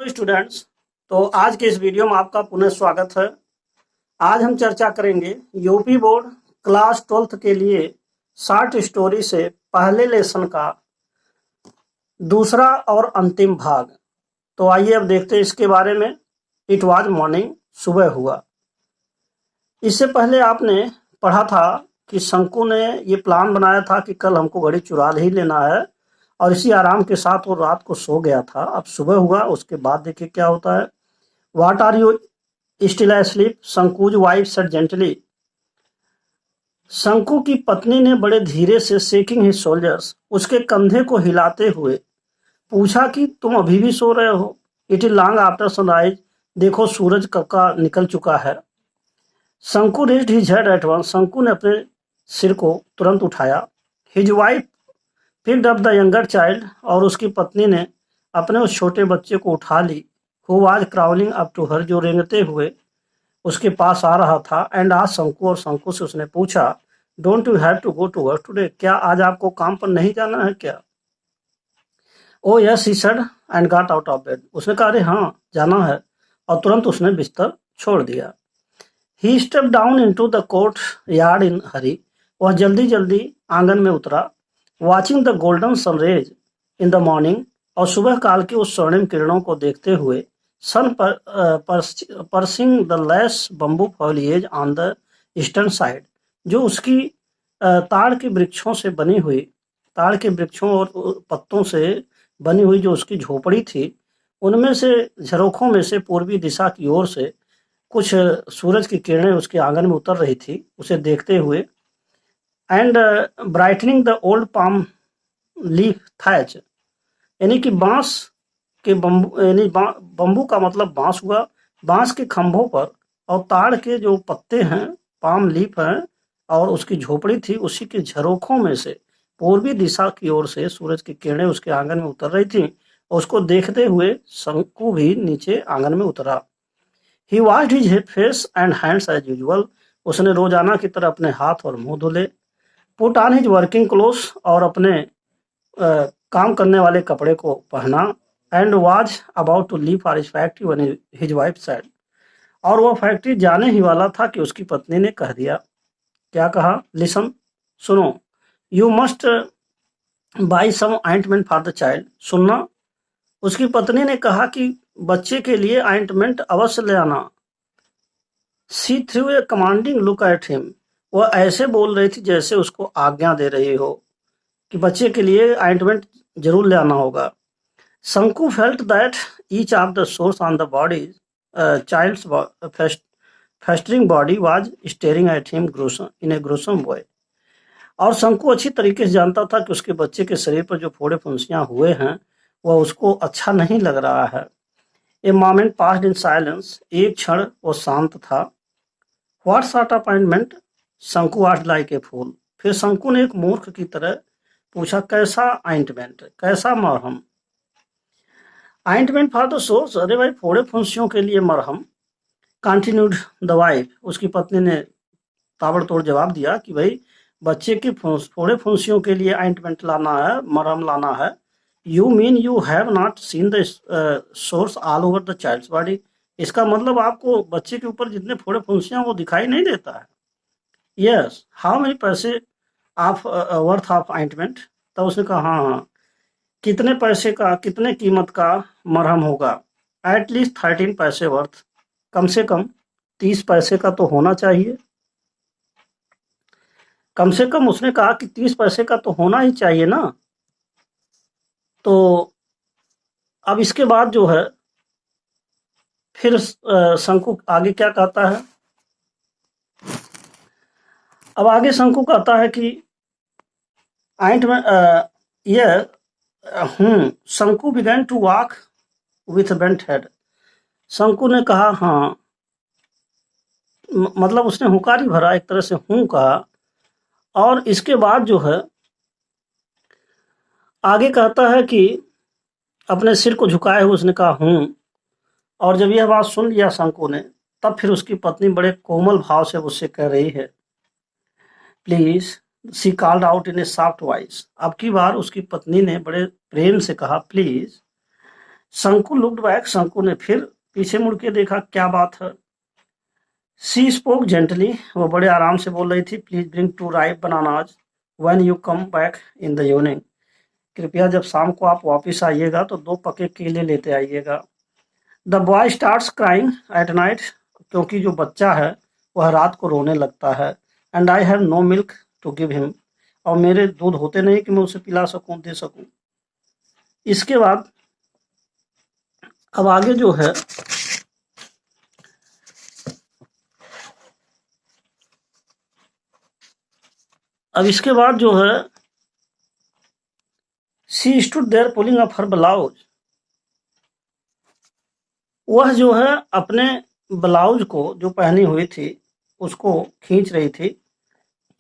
Hello students. तो आज के इस वीडियो में आपका पुनः स्वागत है। आज हम चर्चा करेंगे यूपी बोर्ड क्लास 12th के लिए शॉर्ट स्टोरी से पहले लेसन का दूसरा और अंतिम भाग। तो आइए अब देखते हैं इसके बारे में। इट वाज मॉर्निंग, सुबह हुआ। इससे पहले आपने पढ़ा था कि शंकु ने ये प्लान बनाया था कि कल हमको घड़ी चुरा ही लेना है और इसी आराम के साथ वो रात को सो गया था। अब सुबह हुआ, उसके बाद देखिए क्या होता है। What are you still asleep, Shanku's wife said gently. Shanku की पत्नी ने बड़े धीरे से शेकिंग हिज शोल्डर्स, उसके कंधे को हिलाते हुए पूछा कि तुम अभी भी सो रहे हो। It is long after sunrise, देखो सूरज कब का निकल चुका है। Shanku raised his head at once, Shanku ने अपने सिर को तुरंत उठाया। His wife picked up the younger child, और उसकी पत्नी ने अपने उस छोटे बच्चे को उठा ली। Who was crawling up to her, जो रेंगते हुए उसके पास आ रहा था। एंड आज शंकु, और शंकु से उसने पूछा don't you have to go to work today, क्या आज आपको काम पर नहीं जाना है क्या। Oh yes he said and got out of bed, उसने कहा अरे हाँ जाना है, और तुरंत उसने बिस्तर छोड़ दिया। He step down into the courtyard in hurry, वह जल्दी जल्दी आंगन में उतरा। Watching the golden sunrays in the morning, और सुबह काल की उस स्वर्णिम किरणों को देखते हुए। Sun piercing the lace bamboo foliage on the eastern side, जो उसकी ताड़ के वृक्षों से बनी हुई, ताड़ के वृक्षों और पत्तों से बनी हुई जो उसकी झोपड़ी थी, उनमें से झरोखों में से पूर्वी दिशा की ओर से कुछ सूरज की किरणें उसके आंगन में उतर रही थी, उसे देखते हुए। And brightening the old palm leaf thatch, यानी कि बांस के बम्बू, यानी बम्बू का मतलब बांस हुआ, बांस के खंभों पर और ताड़ के जो पत्ते हैं, पाम लीफ हैं, और उसकी झोपड़ी थी, उसी के झरोखों में से पूर्वी दिशा की ओर से सूरज की किरणें उसके आंगन में उतर रही थी, और उसको देखते हुए शंकु भी नीचे आंगन में उतरा। He washed his face and hands as usual, उसने रोजाना की तरह अपने हाथ और मुंह धुले। Put on his working clothes, और अपने काम करने वाले कपड़े को पहना। And was about to leave for his factory when his wife said, और वह फैक्ट्री जाने ही वाला था कि उसकी पत्नी ने कह दिया। क्या कहा, लिसन, सुनो, you must buy some ointment for the child, सुनना। उसकी पत्नी ने कहा कि बच्चे के लिए ऑइंटमेंट अवश्य ले आना। She threw a commanding look at him, वह ऐसे बोल रही थी जैसे उसको आज्ञा दे रही हो कि बच्चे के लिए ऑइंटमेंट जरूर ले आना होगा। Shanku felt that each of the sores on the body child's festering body was staring at him in a gruesome way, और शंकु अच्छी तरीके से जानता था कि उसके बच्चे के शरीर पर जो फोड़े फुंसियां हुए हैं वह उसको अच्छा नहीं लग रहा है। A moment passed in silence, एक क्षण वो शांत था। व्हाट सॉर्ट ऑफ अपॉइंटमेंट, शंकु आस्क्ड लाइक ए फूल, फिर शंकु ने एक मूर्ख की तरह पूछा कैसा ऑइंटमेंट, कैसा मरहम। ऑइंटमेंट फॉर द सोर्स, अरे भाई फोड़े फुंसियों के लिए मरहम। कंटिन्यूड द वाइफ, उसकी पत्नी ने ताबड़तोड़ जवाब दिया कि भाई बच्चे की फोड़े फुंसियों के लिए ऑइंटमेंट लाना है, मरहम लाना है। You mean you have not seen the sores all over the child's body, इसका मतलब आपको बच्चे के ऊपर जितने फोड़े फुंसियां वो दिखाई नहीं देता है। यस, हाउ मेनी पैसे ऑफ वर्थ ऑफ ऑइंटमेंट, तब उसने कहा हाँ हाँ, कितने पैसे का, कितने कीमत का मरहम होगा। एटलीस्ट 13 पैसे वर्थ, कम से कम 30 पैसे का तो होना चाहिए। कम से कम उसने कहा कि 30 पैसे का तो होना ही चाहिए ना। तो अब इसके बाद जो है फिर शंकु आगे क्या कहता है। अब आगे शंकु कहता है कि ऑइंटमेंट यह Shanku began to walk with bent head, Shanku ने कहा हाँ, मतलब उसने हुकारी भरा, एक तरह से हूं कहा। और इसके बाद जो है आगे कहता है कि अपने सिर को झुकाए हुए उसने कहा हूं। और जब यह बात सुन लिया शंकु ने, तब फिर उसकी पत्नी बड़े कोमल भाव से उससे कह रही है please, she called out in a soft voice, अब की बार उसकी पत्नी ने बड़े प्रेम से कहा प्लीज। शंकु लुक्ड बैक, शंकु ने फिर पीछे मुड़ के देखा, क्या बात है। शी स्पोक जेंटली, वो बड़े आराम से बोल रही थी, please bring 2 ripe bananas when you come back in the evening, कृपया जब शाम को आप वापस आइएगा तो 2 पके केले लेते आइएगा। The boy starts crying at night, क्योंकि जो बच्चा है वह रात को रोने लगता है। And I have no milk to give him, और मेरे दूध होते नहीं कि मैं उसे पिला सकूं, दे सकूं। इसके बाद अब आगे जो है इसके बाद जो है she stood there pulling up her blouse, वह जो है अपने ब्लाउज को जो पहनी हुई थी उसको खींच रही थी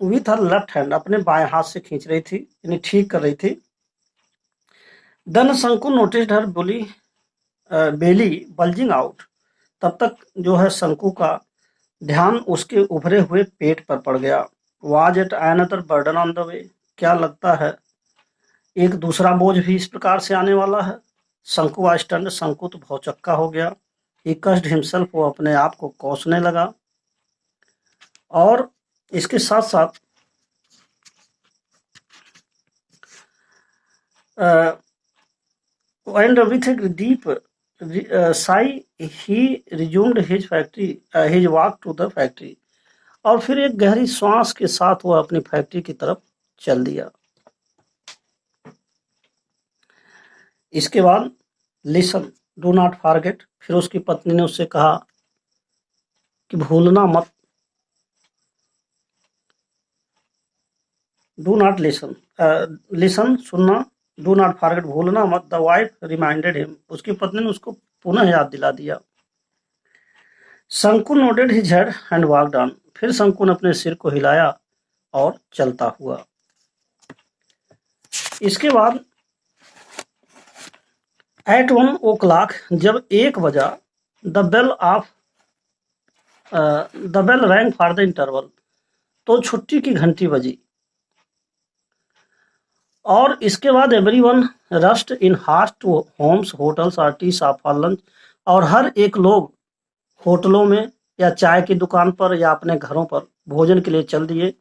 विथ हर लेफ्ट हैंड, अपने बाएं हाथ से खींच रही थी, यानी ठीक कर रही थी। देन शंकु नोटिस्ड हर बेली बल्जिंग आउट, तब तक जो है शंकु का ध्यान उसके उभरे हुए पेट पर पड़ गया। Was it another burden on the way, क्या लगता है एक दूसरा बोझ भी इस प्रकार से आने वाला है। शंकु वाज स्टन्ड, शंकु तो भौचक्का हो गया। ही कस्ड हिमसेल्फ, वो अपने आप को कोसने लगा। और इसके साथ साथ and with a deep sigh he resumed his walk to the factory, और फिर एक गहरी श्वास के साथ वह अपनी फैक्ट्री की तरफ चल दिया। इसके बाद लिसन डू नॉट फॉरगेट, फिर उसकी पत्नी ने उससे कहा कि भूलना मत, डू नॉट लिसन, लिसन सुनना, डू नॉट फॉरगेट भूलना मत। द वाइफ रिमाइंडेड हिम, उसकी पत्नी ने उसको पुनः याद दिला दिया। शंकु nodded his head and walked on, फिर शंकु ने अपने सिर को हिलाया और चलता हुआ। इसके बाद एट 1 o'clock, जब 1 बजा, the bell rang for the interval, तो छुट्टी की घंटी बजी। और इसके बाद everyone rushed in haste to homes, hotels और टी शॉप फॉर लंच, और हर एक लोग होटलों में या चाय की दुकान पर या अपने घरों पर भोजन के लिए चल दिए,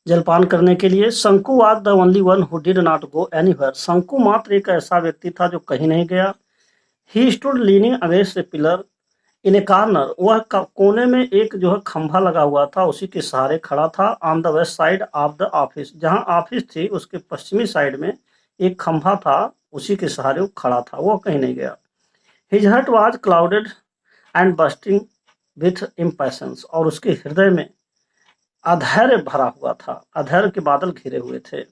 जलपान करने के लिए। शंकु was the only one who did not go anywhere, शंकु मात्र एक ऐसा व्यक्ति था जो कहीं नहीं गया। He stood leaning against A pillar in A corner, वह कोने में एक जो है खंभा लगा हुआ था, उसी के सहारे खड़ा था। On the west side of the office, जहां ऑफिस थी उसके पश्चिमी साइड में एक खंभा था, उसी के सहारे वो खड़ा था, वो कहीं नहीं गया। His heart was clouded and bursting with impatience, और उसके हृदय में अधैर्य भरा हुआ था, अधैर्य के बादल घिरे हुए थे।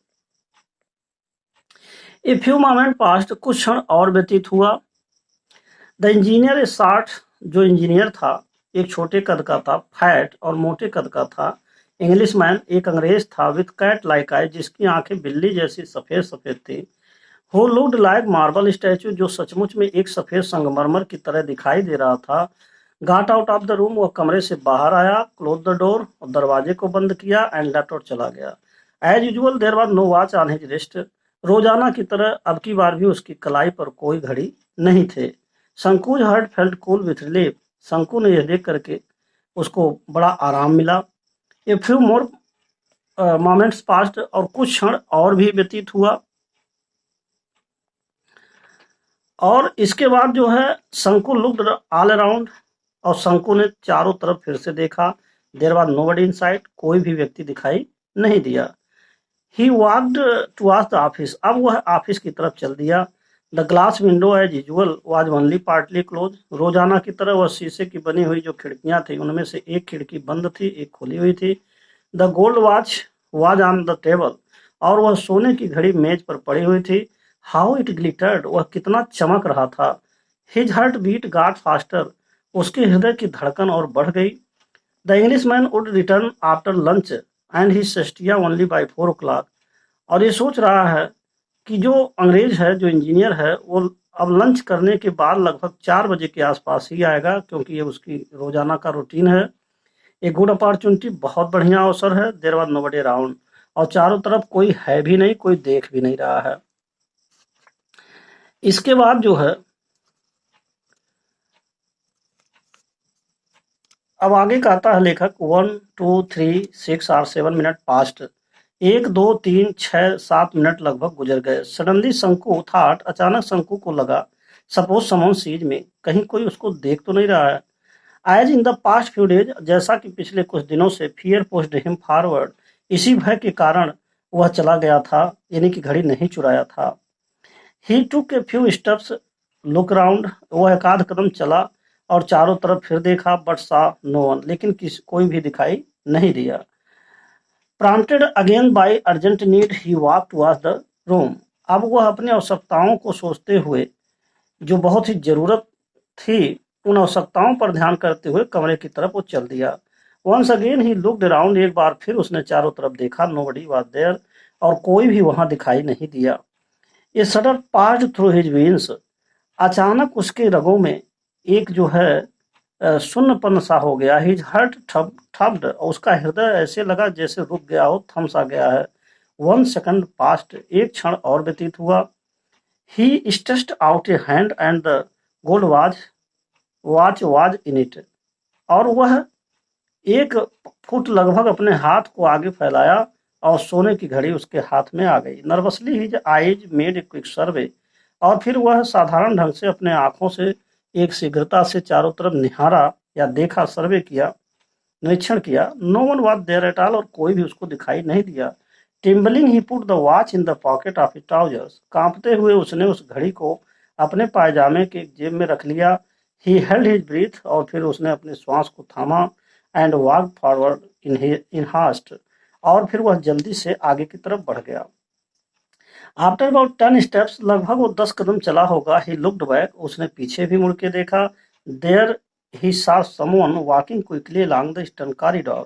ए फ्यू मोमेंट पास्ट, कुछ क्षण और व्यतीत हुआ। द इंजीनियर ए शॉर्ट, जो इंजीनियर था एक छोटे कद का था, फैट और मोटे कद का था। इंग्लिश मैन, एक अंग्रेज था, विथ कैट लाइक आई, जिसकी आंखें बिल्ली जैसी सफेद सफेद थी। Who looked like marble statue, जो सचमुच में एक सफेद संगमरमर की तरह दिखाई दे रहा था। गाट आउट ऑफ द रूम, वह कमरे से बाहर आया। क्लोज द डोर, और दरवाजे को बंद किया। एंड लेफ्ट और चला गया। As usual there was no watch on his wrist, रोजाना की तरह अब की बार भी उसकी कलाई पर कोई घड़ी नहीं थे। Shanku's heart felt cool with relief, Shanku ने यह देख करके उसको बड़ा आराम मिला। A few more moments passed, और कुछ क्षण और भी व्यतीत हुआ। और इसके बाद जो है शंकु लुक्ड ऑल अराउंड, और शंकु ने चारों तरफ फिर से देखा। देयर वाज नोबडी इनसाइड, कोई भी व्यक्ति दिखाई नहीं दिया। He walked towards the office, अब वह ऑफिस की तरफ चल दिया। The glass window as usual was only partly closed, रोजाना की तरह वह शीशे की बनी हुई जो खिड़कियां थी उनमें से एक खिड़की बंद थी, एक खुली हुई थी। The gold watch was on the table, और वह सोने की घड़ी मेज पर पड़ी हुई थी। हाउ इट ग्लिटर्ड, वह कितना चमक रहा था। His heart beat got faster, उसके हृदय की धड़कन और बढ़ गई। The Englishman would return after lunch and he सेस्टिया ओनली बाई 4 o'clock, और ये सोच रहा है कि जो अंग्रेज है, जो इंजीनियर है, वो अब लंच करने के बाद लगभग 4 बजे के आसपास ही आएगा, क्योंकि ये उसकी रोजाना का रूटीन है। ए गुड अपॉर्चुनिटी, बहुत बढ़िया अवसर है। देयर वाज नोबडी अराउंड, और चारों तरफ कोई है भी नहीं, कोई देख भी नहीं रहा है। इसके बाद जो है अब आगे का आता है लेखक 1 2 3 6 और 7 मिनट पास्ट 1 2 3 6 7 मिनट लगभग गुजर गए। सडनली शंकु थॉट अचानक शंकु को लगा सपोज समवन सीज में कहीं कोई उसको देख तो नहीं रहा है। As in the past few days जैसा कि पिछले कुछ दिनों से फियर पुश्ड हिम फॉरवर्ड इसी भय के कारण वह चला गया था यानी कि घड़ी नहीं चुराया था। He took a few steps look round वह एक आध कदम चला और चारों तरफ फिर देखा बट सा नो वन लेकिन कोई भी दिखाई नहीं दिया। Prompted again by urgent need he walk towards the room अब वह अपनी आवश्यकताओं को सोचते हुए जो बहुत ही जरूरत थी उन आवश्यकताओं पर ध्यान करते हुए कमरे की तरफ वो चल दिया। Once again he looked around एक बार फिर उसने चारों तरफ देखा नोबडी वाज देयर और कोई भी वहां दिखाई नहीं दिया। ये sudden passed through his veins अचानक उसके रगों में एक जो है सुन्नपन सा हो गया। हिज हार्ट थम्प्ड उसका हृदय ऐसे लगा जैसे रुक गया हो थम सा गया है। 1 सेकंड पास्ट एक क्षण और व्यतीत हुआ। He stretched out a hand and the gold watch was in it और वह एक फुट लगभग अपने हाथ को आगे फैलाया और सोने की घड़ी उसके हाथ में आ गई। Nervously his eyes made a quick survey और फिर वह साधारण ढंग से अपने आंखों से एक शीघ्रता से चारों तरफ निहारा या देखा सर्वे किया निरीक्षण किया। No one was there at all और कोई भी उसको दिखाई नहीं दिया। Trembling he put the watch in the pocket of his trousers कांपते हुए उसने उस घड़ी को अपने पायजामे के जेब में रख लिया। ही हेल्ड हिज ब्रीथ और फिर उसने अपने श्वास को थामा and walk forward in hast और फिर वह जल्दी से आगे की तरफ बढ़ गया। आफ्टर अबाउट 10 स्टेप्स लगभग वो 10 कदम चला होगा। ही लुक्ड बैक उसने पीछे भी मुड़ के देखा। There he saw someone walking quickly along the eastern corridor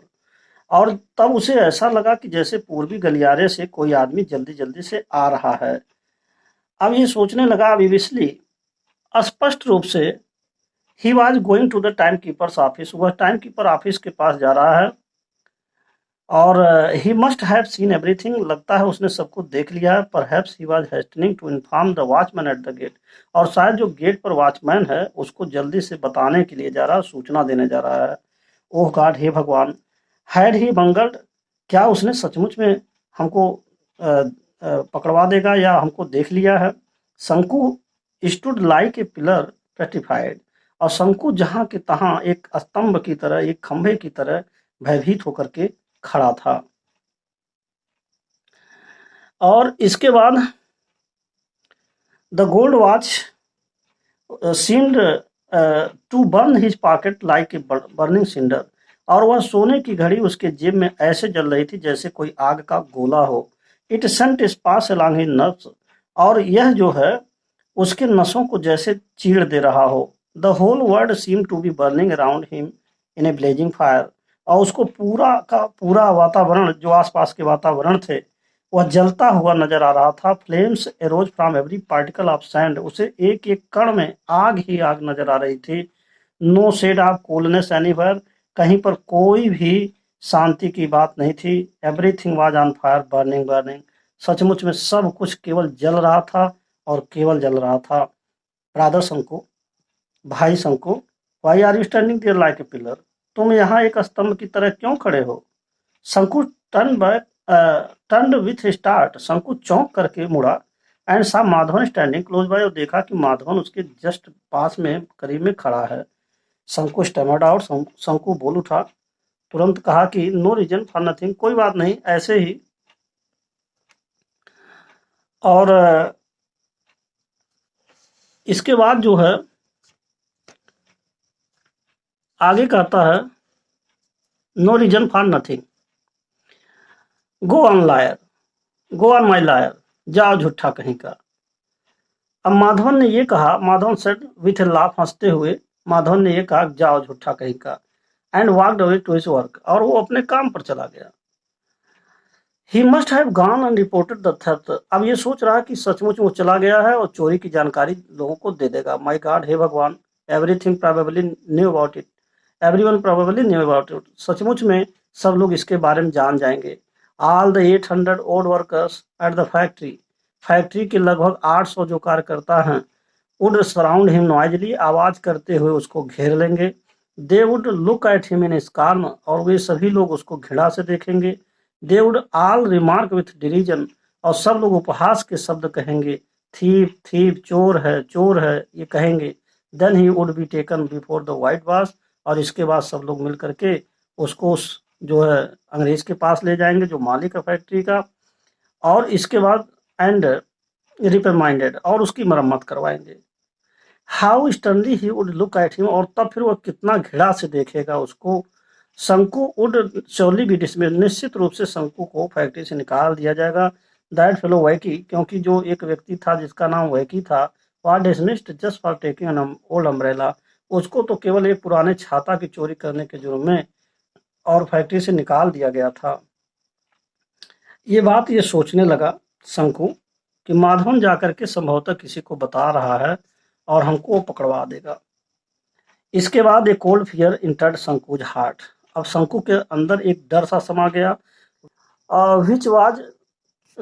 और तब उसे ऐसा लगा कि जैसे पूर्वी गलियारे से कोई आदमी जल्दी जल्दी से आ रहा है। अब ये सोचने लगा ऑब्वियसली स्पष्ट रूप से he was going to the timekeeper's office वह टाइम कीपर ऑफिस के पास जा रहा है और he must have seen everything लगता है उसने सब कुछ देख लिया है। Perhaps he was hastening to inform the watchman at the gate और शायद जो गेट पर वॉचमैन है उसको जल्दी से बताने के लिए जा रहा है सूचना देने जा रहा है। ओह गॉड हे भगवान हैड ही बंगल्ड क्या उसने सचमुच में हमको पकड़वा देगा या हमको देख लिया है। शंकु stood like a pillar petrified और शंकु जहां के तहां एक स्तंभ की तरह एक खंभे की तरह भयभीत होकर के खड़ा था। और इसके बाद the gold watch seemed to burn his pocket like a burning cinder और वह सोने की घड़ी उसके जेब में ऐसे जल रही थी जैसे कोई आग का गोला हो। It sent sparks along his nerves और यह जो है उसके नसों को जैसे चीड़ दे रहा हो। The whole world seem to be burning around him in a blazing fire और उसको पूरा का पूरा वातावरण जो आसपास के वातावरण थे वह जलता हुआ नजर आ रहा था। Flames arrows from every particle of sand उसे एक एक कण में आग ही आग नजर आ रही थी। No shade of coolness anywhere कहीं पर कोई भी शांति की बात नहीं थी। Everything was on fire burning burning सचमुच में सब कुछ केवल जल रहा था और केवल जल रहा था। ब्रदर शंकु भाई Shanku why are you standing there like a pillar तुम यहाँ एक स्तंभ की तरह क्यों खड़े हो। शंकु टर्न विथ स्टार्ट शंकु चौंक करके मुड़ा एंड सा माधवन स्टैंडिंग क्लोज बाय और देखा कि माधवन उसके जस्ट पास में करीब में खड़ा है। शंकु स्टैमर्ड आउट शंकु बोल उठा तुरंत कहा कि नो रीजन फॉर नथिंग कोई बात नहीं ऐसे ही। और इसके बाद जो है आगे कहता है no reason for nothing go on liar go on my liar जाओ झूठा कहीं का। अब माधवन ने ये कहा Madhavan said with a laugh हंसते हुए माधवन ने ये कहा जाओ झूठा कहीं का and walked away to his work और वो अपने काम पर चला गया। He must have gone and reported the theft अब ये सोच रहा कि सचमुच वो चला गया है और चोरी की जानकारी लोगों को दे देगा। माई गॉड हे भगवान everything probably knew about it everyone probably knew about it सचमुच में सब लोग इसके बारे में जान जाएंगे। All the 800 odd workers at the factory factory के लगभग 800 जो कार्यकर्ता हैं वुड सराउंड हिम नॉइजली, आवाज करते हुए उसको घेर लेंगे। They would look at him in scorn, और वे सभी लोग उसको घृणा से देखेंगे। They would all remark with derision, और सब लोग उपहास के शब्द कहेंगे। थीप थीप, चोर है ये कहेंगे। Then he would be taken before the white boss, और इसके बाद सब लोग मिल करके उसको जो है अंग्रेज के पास ले जाएंगे जो मालिक है फैक्ट्री का, और इसके बाद एंड रिपेमाइंडेड, और उसकी मरम्मत करवाएंगे। How sternly he would look at him, और तब फिर वह कितना घृणा से देखेगा उसको। शंकु वुड श्योरली बी डिसमिस्ड, निश्चित रूप से शंकु को फैक्ट्री से निकाल दिया जाएगा। दैट फेलो वैकी, क्योंकि जो एक व्यक्ति था जिसका नाम वैकी था, वह dismissed just for taking an old umbrella, उसको तो केवल एक पुराने छाता की चोरी करने के जुर्म में और फैक्ट्री से निकाल दिया गया था। ये बात ये सोचने लगा शंकु कि माधवन जाकर के संभवतः किसी को बता रहा है और हमको वो पकड़वा देगा। इसके बाद एक कोल्ड फियर इंटर्ड शंकुज हार्ट, अब शंकु के अंदर एक डर सा समा गया, which was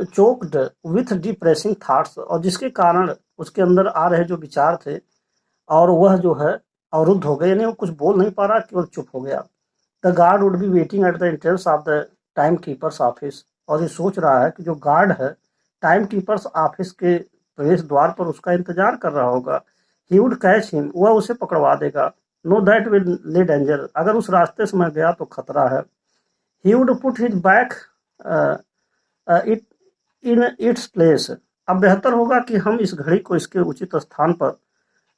choked with depressing thoughts, और जिसके कारण उसके अंदर आ रहे जो विचार थे और वह जो है अवरुद्ध हो गए, यानी वो कुछ बोल नहीं पा रहा, केवल चुप हो गया। The guard would be waiting at the entrance of the timekeeper's office, और ये सोच रहा है कि जो गार्ड है टाइम कीपर्स ऑफिस के प्रवेश द्वार पर उसका इंतजार कर रहा होगा। ही वुड कैच हिम, वह उसे पकड़वा देगा। Know that will lay danger, अगर उस रास्ते से मैं गया तो खतरा है। He would put his back it in its place, अब बेहतर होगा कि हम इस घड़ी को इसके उचित स्थान पर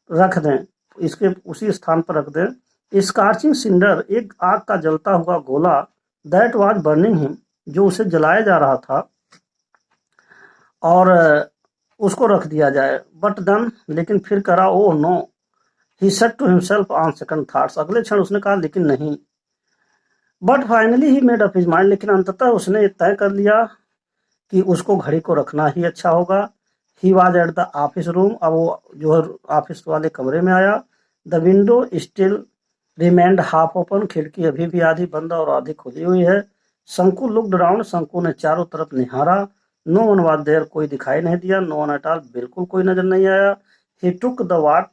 रख दें, इसके उसी स्थान पर रख दें। स्कार्चिंग सिंडर, एक आग का जलता हुआ गोला, दैट वाज बर्निंग हिम, जो उसे जलाया जा रहा था, और उसको रख दिया जाए। बट देन, लेकिन फिर करा, oh no, he said to himself on second thoughts, अगले क्षण उसने कहा लेकिन नहीं। But finally he made up his mind, लेकिन अंततः उसने ये तय कर लिया कि उसको घड़ी को रखना ही अच्छा होगा। He was at the office room, अब वो जो है ऑफिस वाले कमरे में आया। The window still remained half open, खिड़की अभी भी आधी बंद और आधी खुली हुई है। शंकु लुक्ड अराउंड, शंकु ने चारों तरफ निहारा। नो वन वाज देयर, कोई दिखाई नहीं दिया। नो वन एट ऑल, बिल्कुल कोई नजर नहीं आया। He took the watch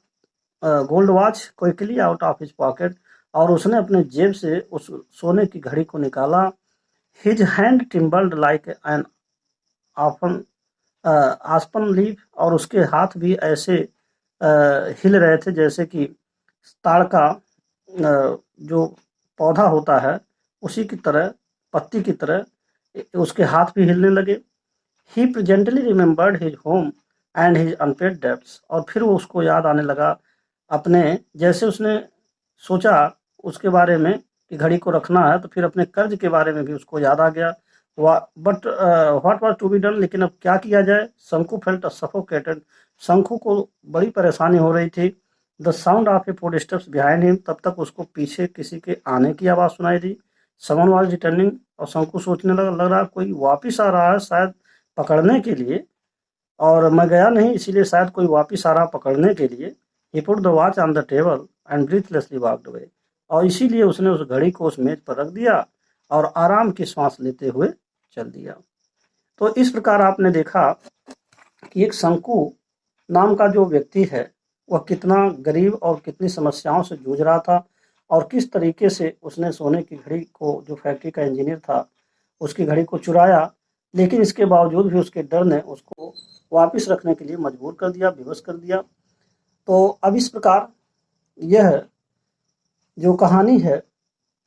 gold watch quickly out of his pocket, और उसने अपने जेब से उस सोने की घड़ी को निकाला। His hand trembled like an often aspen leaf, और उसके हाथ भी ऐसे हिल रहे थे जैसे कि ताड़ का जो पौधा होता है उसी की तरह, पत्ती की तरह उसके हाथ भी हिलने लगे। He presently remembered his home and his unpaid debts, और फिर वो उसको याद आने लगा अपने, जैसे उसने सोचा उसके बारे में कि घड़ी को रखना है, तो फिर अपने कर्ज के बारे में भी उसको याद आ गया। But what was to be done, लेकिन अब क्या किया जाए। शंकु फेल्ट सफोकेटेड, शंकु को बड़ी परेशानी हो रही थी। The sound of A footsteps behind him, तब तक उसको पीछे किसी के आने की आवाज सुनाई दी। समन वाज रिटर्निंग, और शंकु सोचने लग रहा कोई वापिस आ रहा है शायद पकड़ने के लिए, और मैं गया नहीं इसीलिए शायद कोई वापिस आ रहा पकड़ने के लिए। He put the watch on the table and breathlessly walked away, और इसीलिए उसने उस घड़ी को उस मेज पर रख दिया और आराम की सांस लेते हुए चल दिया। तो इस प्रकार आपने देखा कि एक शंकु नाम का जो व्यक्ति है वह कितना गरीब और कितनी समस्याओं से जूझ रहा था, और किस तरीके से उसने सोने की घड़ी को, जो फैक्ट्री का इंजीनियर था, उसकी घड़ी को चुराया, लेकिन इसके बावजूद भी उसके डर ने उसको वापस रखने के लिए मजबूर कर दिया, विवश कर दिया। तो अब इस प्रकार यह जो कहानी है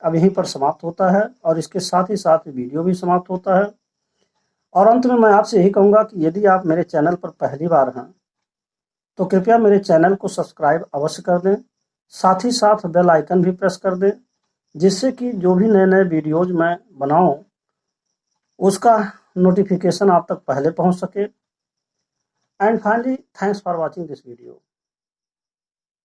अब यहीं पर समाप्त होता है, और इसके साथ ही साथ वीडियो भी समाप्त होता है। और अंत में मैं आपसे यही कहूँगा कि यदि आप मेरे चैनल पर पहली बार हैं तो कृपया मेरे चैनल को सब्सक्राइब अवश्य कर दें, साथ ही साथ बेल आइकन भी प्रेस कर दें, जिससे कि जो भी नए नए वीडियोज मैं बनाऊं उसका नोटिफिकेशन आप तक पहले पहुंच सके। And finally, thanks for watching this video.